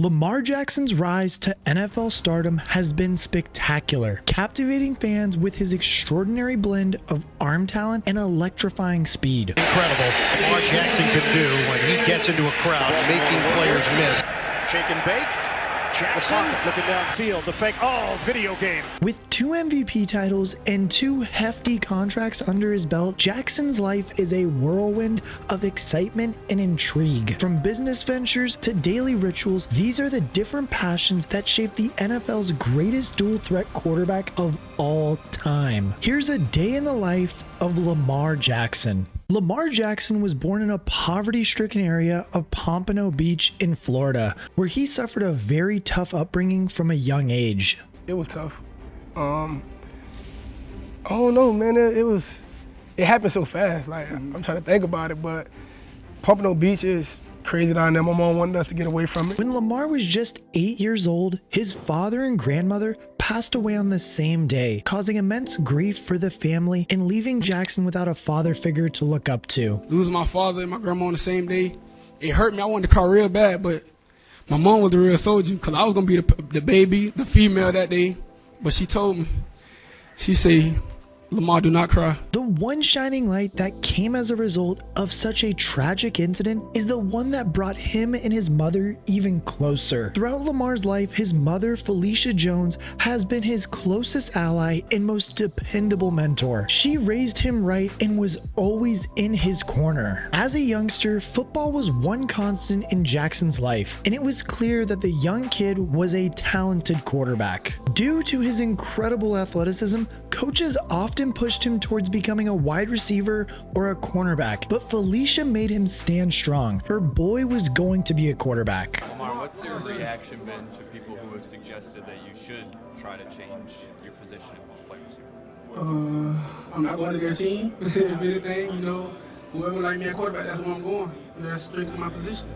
Lamar Jackson's rise to NFL stardom has been spectacular, captivating fans with his extraordinary blend of arm talent and electrifying speed. Incredible Lamar Jackson can do when he gets into a crowd, making players miss. Shake and bake. Jackson looking downfield. The fake. Oh, video game. With 2 MVP titles and 2 hefty contracts under his belt, Jackson's life is a whirlwind of excitement and intrigue. From business ventures to daily rituals, these are the different passions that shape the NFL's greatest dual-threat quarterback of all time. Here's a day in the life of Lamar Jackson. Lamar Jackson was born in a poverty-stricken area of Pompano Beach in Florida, where he suffered a very tough upbringing from a young age. It was tough. I don't know, man. It happened so fast. Like, I'm trying to think about it, but Pompano Beach is crazy down there. My mom wanted us to get away from it. When Lamar was just 8 years old, his father and grandmother passed away on the same day, causing immense grief for the family and leaving Jackson without a father figure to look up to. Losing my father and my grandma on the same day, it hurt me. I wanted to cry real bad, but my mom was the real soldier because I was going to be the baby, the female that day. But she told me, she said, Lamar, do not cry. The one shining light that came as a result of such a tragic incident is the one that brought him and his mother even closer. Throughout Lamar's life, his mother, Felicia Jones, has been his closest ally and most dependable mentor. She raised him right and was always in his corner. As a youngster, football was one constant in Jackson's life, and it was clear that the young kid was a talented quarterback. Due to his incredible athleticism, coaches often pushed him towards becoming a wide receiver or a cornerback, but Felicia made him stand strong. Her boy was going to be a quarterback. Omar, what's your reaction been to people who have suggested that you should try to change your position of play receiver? I'm not going to their team. If anything, whoever like me at quarterback, that's where I'm going. That's straight to my position.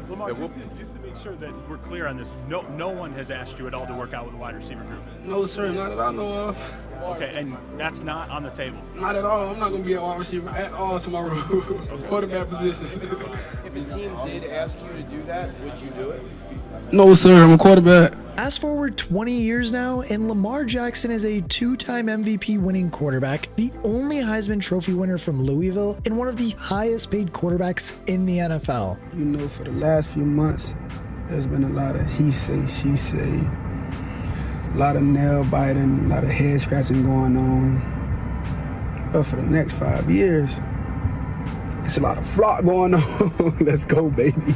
Lamar, just to make sure that we're clear on this, no one has asked you at all to work out with a wide receiver group? No, sir, not that I know of. Okay, and that's not on the table? Not at all. I'm not going to be a wide receiver at all tomorrow. Quarterback positions. If a team did ask you to do that, would you do it? No, sir, I'm a quarterback. Fast forward 20 years now, and Lamar Jackson is a 2-time MVP winning quarterback, the only Heisman Trophy winner from Louisville, and one of the highest paid quarterbacks in the NFL. For the last few months, there's been a lot of he say, she say, a lot of nail biting, a lot of head scratching going on. But for the next 5 years, it's a lot of flock going on. Let's go, baby.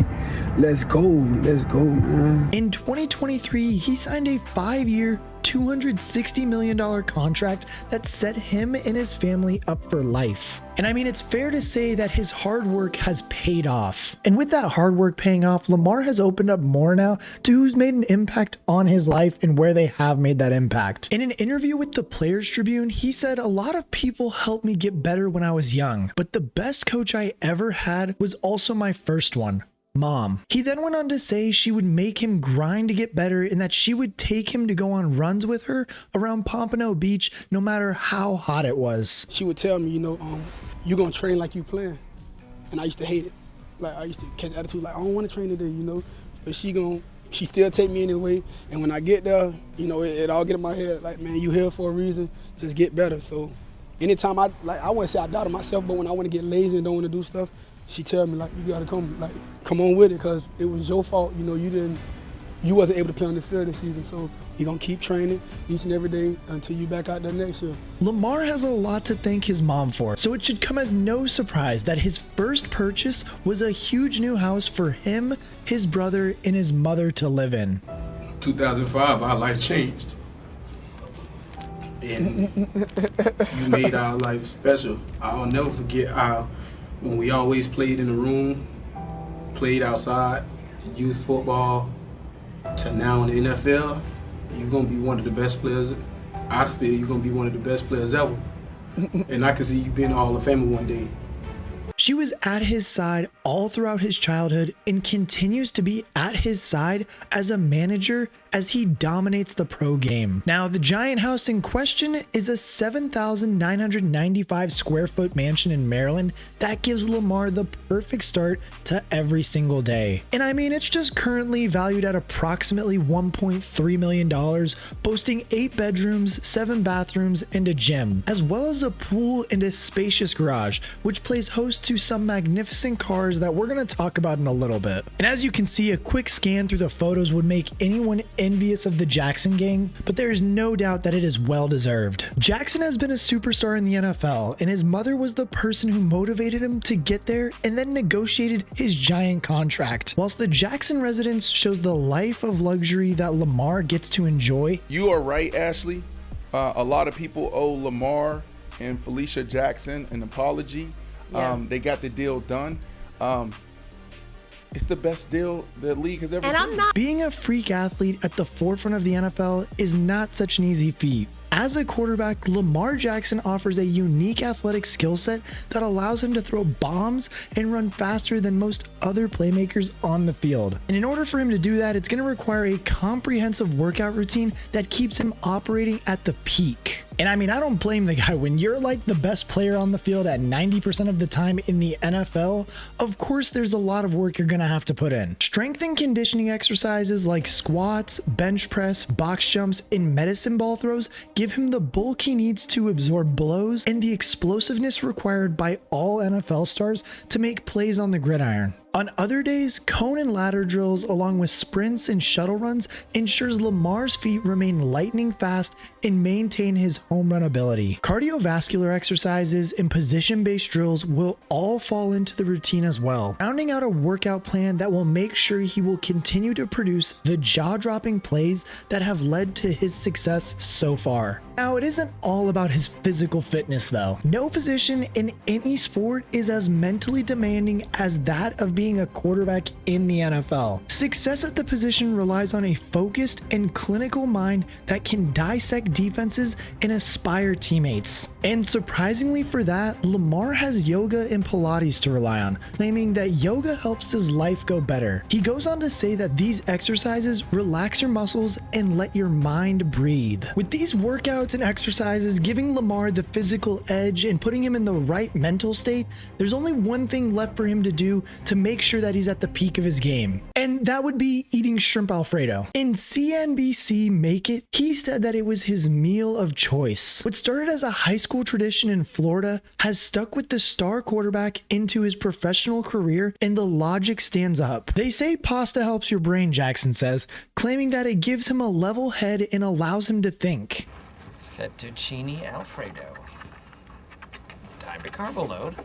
Let's go, man. In 2023, he signed a 5-year, $260 million contract that set him and his family up for life. And I mean, it's fair to say that his hard work has paid off. And with that hard work paying off, Lamar has opened up more now to who's made an impact on his life and where they have made that impact. In an interview with the Players Tribune, he said, "A lot of people helped me get better when I was young, but the best coach I ever had was also my first one. Mom." He then went on to say she would make him grind to get better and that she would take him to go on runs with her around Pompano Beach no matter how hot it was. She would tell me, you're going to train like you playing. And I used to hate it. Like, I used to catch attitude like, I don't want to train today, But she still take me anyway. And when I get there, it all get in my head like, man, you here for a reason. Just get better. So anytime I wouldn't say I doubted myself, but when I want to get lazy and don't want to do stuff, she tell me, like, you got to come on with it because it was your fault. You wasn't able to play on this field this season. So you're going to keep training each and every day until you back out there next year. Lamar has a lot to thank his mom for, so it should come as no surprise that his first purchase was a huge new house for him, his brother, and his mother to live in. 2005, our life changed. And you made our life special. I'll never forget when we always played in the room, played outside, youth football, to now in the NFL, you're going to be one of the best players. I feel you're going to be one of the best players ever. And I can see you being a Hall of Famer one day. She was at his side all throughout his childhood and continues to be at his side as a manager as he dominates the pro game. Now, the giant house in question is a 7,995 square foot mansion in Maryland that gives Lamar the perfect start to every single day. And I mean, it's just currently valued at approximately $1.3 million, boasting 8 bedrooms, 7 bathrooms, and a gym, as well as a pool and a spacious garage, which plays host to some magnificent cars that we're going to talk about in a little bit. And as you can see, a quick scan through the photos would make anyone envious of the Jackson gang, but there is no doubt that it is well deserved. Jackson has been a superstar in the NFL, and his mother was the person who motivated him to get there and then negotiated his giant contract. Whilst the Jackson residence shows the life of luxury that Lamar gets to enjoy. You are right, Ashley. A lot of people owe Lamar and Felicia Jackson an apology. They got the deal done. It's the best deal the league has ever seen. Being a freak athlete at the forefront of the NFL is not such an easy feat. As a quarterback, Lamar Jackson offers a unique athletic skill set that allows him to throw bombs and run faster than most other playmakers on the field. And in order for him to do that, it's going to require a comprehensive workout routine that keeps him operating at the peak. And I mean, I don't blame the guy. When you're like the best player on the field at 90% of the time in the NFL, of course there's a lot of work you're gonna have to put in. Strength and conditioning exercises like squats, bench press, box jumps, and medicine ball throws give him the bulk he needs to absorb blows and the explosiveness required by all NFL stars to make plays on the gridiron. On other days, cone and ladder drills along with sprints and shuttle runs ensures Lamar's feet remain lightning fast and maintain his home run ability. Cardiovascular exercises and position-based drills will all fall into the routine as well, rounding out a workout plan that will make sure he will continue to produce the jaw-dropping plays that have led to his success so far. Now, it isn't all about his physical fitness though. No position in any sport is as mentally demanding as that of being a quarterback in the NFL. Success at the position relies on a focused and clinical mind that can dissect defenses and inspire teammates. And surprisingly for that, Lamar has yoga and Pilates to rely on, claiming that yoga helps his life go better. He goes on to say that these exercises relax your muscles and let your mind breathe. With these workouts and exercises giving Lamar the physical edge and putting him in the right mental state, there's only one thing left for him to do to make sure that he's at the peak of his game. And that would be eating shrimp Alfredo. In CNBC Make It, he said that it was his meal of choice. What started as a high school tradition in Florida has stuck with the star quarterback into his professional career, and the logic stands up. They say pasta helps your brain, Jackson says, claiming that it gives him a level head and allows him to think. Fettuccine Alfredo. Time to carbo load.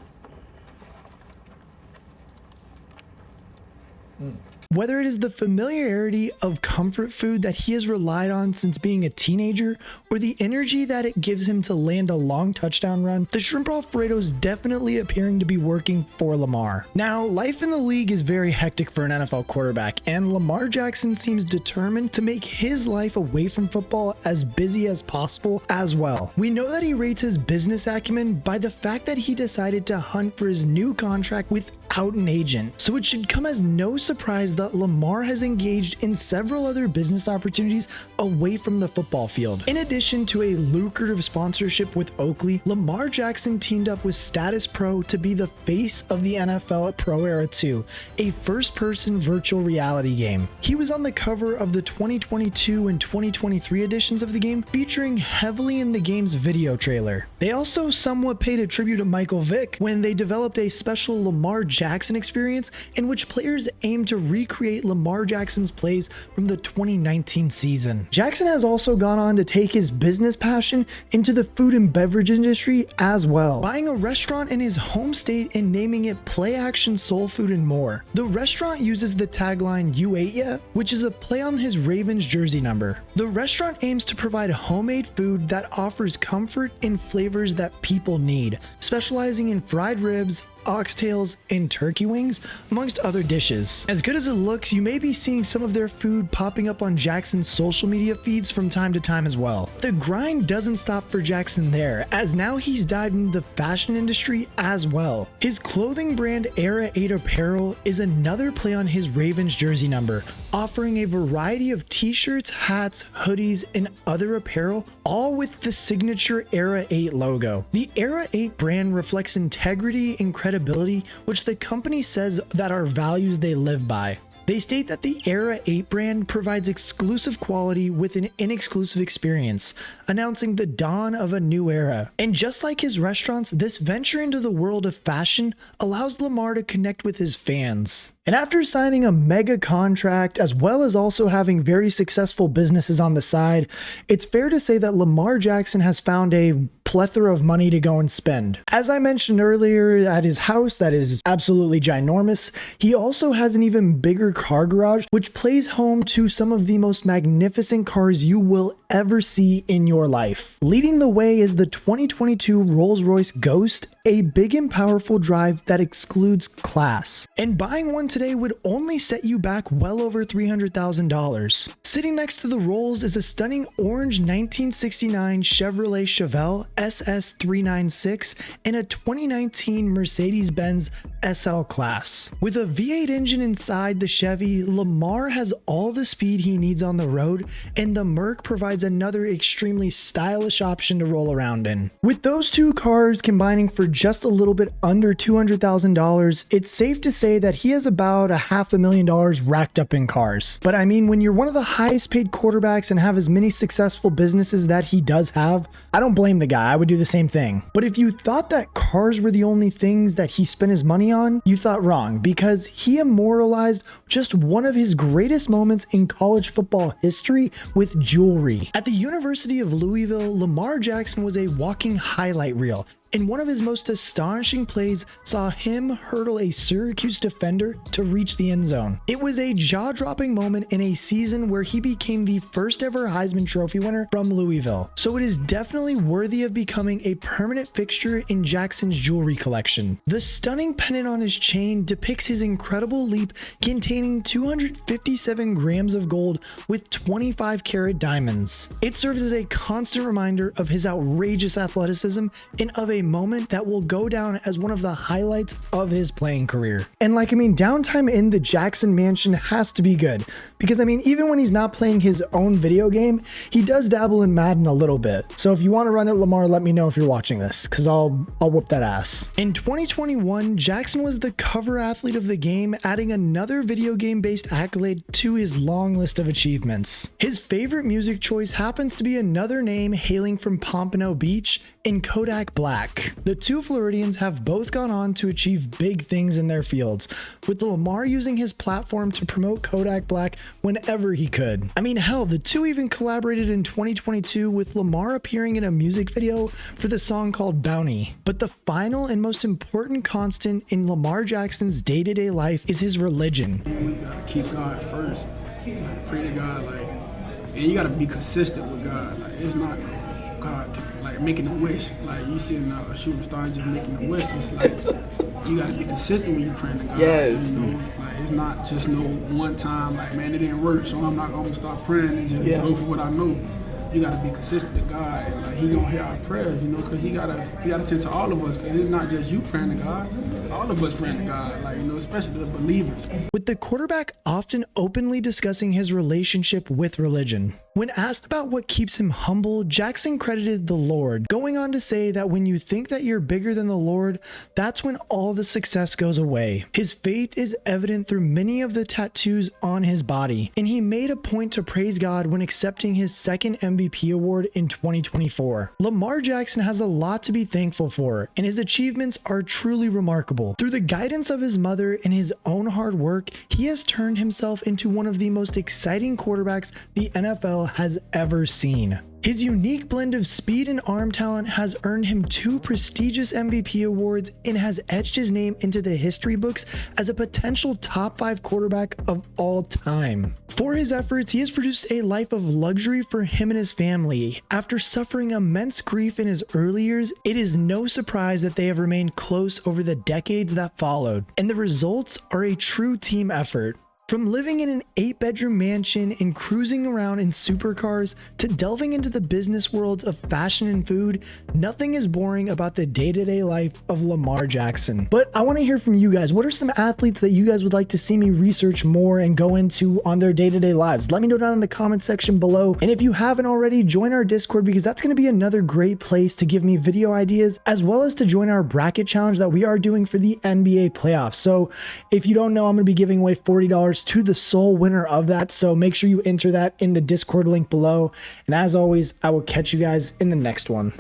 Whether it is the familiarity of comfort food that he has relied on since being a teenager, or the energy that it gives him to land a long touchdown run, the shrimp Alfredo is definitely appearing to be working for Lamar. Now, life in the league is very hectic for an NFL quarterback, and Lamar Jackson seems determined to make his life away from football as busy as possible as well. We know that he rates his business acumen by the fact that he decided to hunt for his new contract without an agent. So it should come as no surprise that Lamar has engaged in several other business opportunities away from the football field. In addition to a lucrative sponsorship with Oakley, Lamar Jackson teamed up with Status Pro to be the face of the NFL Pro Era 2, a first-person virtual reality game. He was on the cover of the 2022 and 2023 editions of the game, featuring heavily in the game's video trailer. They also somewhat paid a tribute to Michael Vick when they developed a special Lamar Jackson experience in which players aim to recreate Lamar Jackson's plays from the 2019 season. Jackson has also gone on to take his business passion into the food and beverage industry as well, buying a restaurant in his home state and naming it Play Action Soul Food and More. The restaurant uses the tagline "You Ate Yet?", which is a play on his Ravens jersey number. The restaurant aims to provide homemade food that offers comfort and flavors that people need, specializing in fried ribs, oxtails, and turkey wings, amongst other dishes. As good as it looks, you may be seeing some of their food popping up on Jackson's social media feeds from time to time as well. The grind doesn't stop for Jackson there, as now he's dived into the fashion industry as well. His clothing brand Era 8 Apparel is another play on his Ravens jersey number, offering a variety of t-shirts, hats, hoodies, and other apparel, all with the signature Era 8 logo. The Era 8 brand reflects integrity and credibility, which the company says that are values they live by. They state that the Era 8 brand provides exclusive quality with an inexclusive experience, announcing the dawn of a new era. And just like his restaurants, this venture into the world of fashion allows Lamar to connect with his fans. And after signing a mega contract, as well as also having very successful businesses on the side, it's fair to say that Lamar Jackson has found a plethora of money to go and spend. As I mentioned earlier, at his house that is absolutely ginormous, he also has an even bigger car garage, which plays home to some of the most magnificent cars you will ever see in your life. Leading the way is the 2022 Rolls-Royce Ghost, a big and powerful drive that excludes class. And buying one today would only set you back well over $300,000. Sitting next to the Rolls is a stunning orange 1969 Chevrolet Chevelle SS396 and a 2019 Mercedes-Benz SL Class. With a V8 engine inside the Chevy, Lamar has all the speed he needs on the road, and the Merc provides another extremely stylish option to roll around in. With those two cars combining for just a little bit under $200,000, it's safe to say that he has about $500,000 racked up in cars. But I mean, when you're one of the highest paid quarterbacks and have as many successful businesses that he does have, I don't blame the guy. I would do the same thing. But if you thought that cars were the only things that he spent his money on, you thought wrong, because he immortalized just one of his greatest moments in college football history with jewelry. At the University of Louisville, Lamar Jackson was a walking highlight reel, and one of his most astonishing plays saw him hurdle a Syracuse defender to reach the end zone. It was a jaw-dropping moment in a season where he became the first ever Heisman Trophy winner from Louisville. So it is definitely worthy of becoming a permanent fixture in Jackson's jewelry collection. The stunning pendant on his chain depicts his incredible leap containing 257 grams of gold with 25 karat diamonds. It serves as a constant reminder of his outrageous athleticism and of a moment that will go down as one of the highlights of his playing career. And downtime in the Jackson mansion has to be good, because even when he's not playing his own video game, he does dabble in Madden a little bit. So if you want to run it, Lamar, let me know if you're watching this, because I'll whoop that ass. In 2021, Jackson was the cover athlete of the game, adding another video game based accolade to his long list of achievements. His favorite music choice happens to be another name hailing from Pompano Beach in Kodak Black. The two Floridians have both gone on to achieve big things in their fields, with Lamar using his platform to promote Kodak Black whenever he could. Hell, the two even collaborated in 2022 with Lamar appearing in a music video for the song called Bounty. But the final and most important constant in Lamar Jackson's day-to-day life is his religion. You gotta keep God first, pray to God, and you gotta be consistent with God. It's not God making a wish. You see a shooting star just making a wish. It's you gotta be consistent when you praying to God. Yes. It's not just no one time, man, it didn't work, so I'm not gonna stop praying and just go for what I know. You gotta be consistent with God, and He gonna hear our prayers, because He gotta tend to all of us, because it's not just you praying to God, all of us praying to God, especially the believers. With the quarterback often openly discussing his relationship with religion. When asked about what keeps him humble, Jackson credited the Lord, going on to say that when you think that you're bigger than the Lord, that's when all the success goes away. His faith is evident through many of the tattoos on his body, and he made a point to praise God when accepting his second MVP award in 2024. Lamar Jackson has a lot to be thankful for, and his achievements are truly remarkable. Through the guidance of his mother and his own hard work, he has turned himself into one of the most exciting quarterbacks the NFL has ever seen. His unique blend of speed and arm talent has earned him 2 prestigious MVP awards and has etched his name into the history books as a potential top 5 quarterback of all time. For his efforts, he has produced a life of luxury for him and his family. After suffering immense grief in his early years, it is no surprise that they have remained close over the decades that followed, and the results are a true team effort. From living in an 8-bedroom mansion and cruising around in supercars to delving into the business worlds of fashion and food, nothing is boring about the day-to-day life of Lamar Jackson. But I want to hear from you guys. What are some athletes that you guys would like to see me research more and go into on their day-to-day lives? Let me know down in the comment section below. And if you haven't already, join our Discord, because that's going to be another great place to give me video ideas, as well as to join our bracket challenge that we are doing for the NBA playoffs. So if you don't know, I'm going to be giving away $40 to the sole winner of that, so make sure you enter that in the Discord link below. And as always, I will catch you guys in the next one.